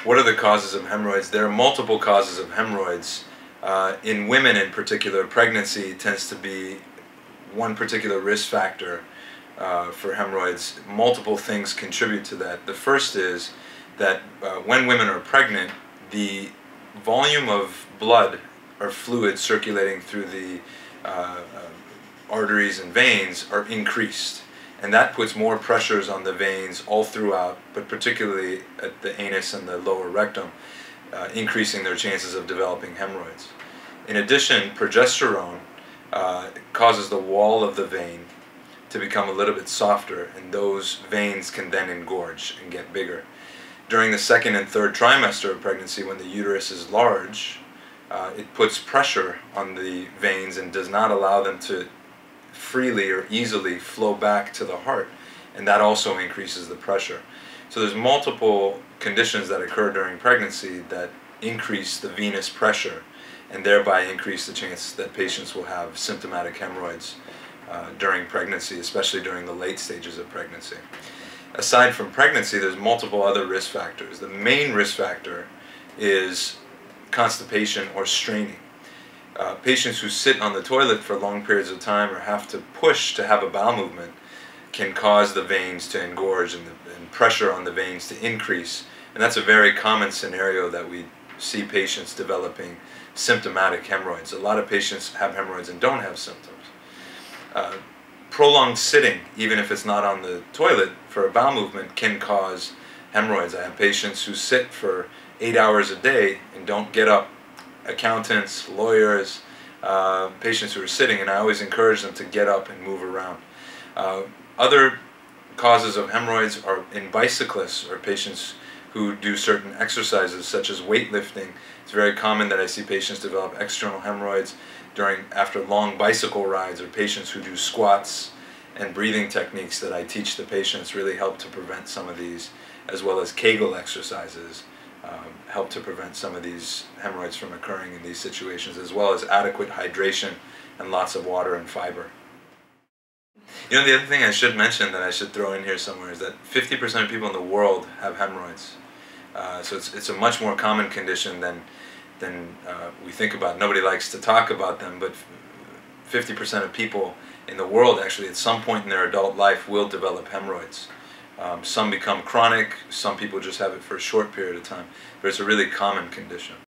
What are the causes of hemorrhoids? There are multiple causes of hemorrhoids. In women in particular, pregnancy tends to be one particular risk factor for hemorrhoids. Multiple things contribute to that. The first is that when women are pregnant, the volume of blood or fluid circulating through the arteries and veins are increased. And that puts more pressures on the veins all throughout, but particularly at the anus and the lower rectum, increasing their chances of developing hemorrhoids. In addition, progesterone causes the wall of the vein to become a little bit softer, and those veins can then engorge and get bigger. During the second and third trimester of pregnancy, when the uterus is large, it puts pressure on the veins and does not allow them to freely or easily flow back to the heart, and that also increases the pressure. So there's multiple conditions that occur during pregnancy that increase the venous pressure and thereby increase the chance that patients will have symptomatic hemorrhoids during pregnancy, especially during the late stages of pregnancy. Aside from pregnancy, there's multiple other risk factors. The main risk factor is constipation or straining. Patients who sit on the toilet for long periods of time or have to push to have a bowel movement can cause the veins to engorge and pressure on the veins to increase. And that's a very common scenario that we see patients developing symptomatic hemorrhoids. A lot of patients have hemorrhoids and don't have symptoms. Prolonged sitting, even if it's not on the toilet for a bowel movement, can cause hemorrhoids. I have patients who sit for 8 hours a day and don't get up. Accountants, lawyers, patients who are sitting, and I always encourage them to get up and move around. Other causes of hemorrhoids are in bicyclists or patients who do certain exercises such as weightlifting. It's very common that I see patients develop external hemorrhoids after long bicycle rides, or patients who do squats and breathing techniques that I teach the patients really help to prevent some of these, as well as Kegel exercises help to prevent some of these hemorrhoids from occurring in these situations, as well as adequate hydration and lots of water and fiber. You know, the other thing I should mention that I should throw in here somewhere is that 50% of people in the world have hemorrhoids. So it's a much more common condition than we think about. Nobody likes to talk about them, but 50% of people in the world actually at some point in their adult life will develop hemorrhoids. Some become chronic, some people just have it for a short period of time, but it's a really common condition.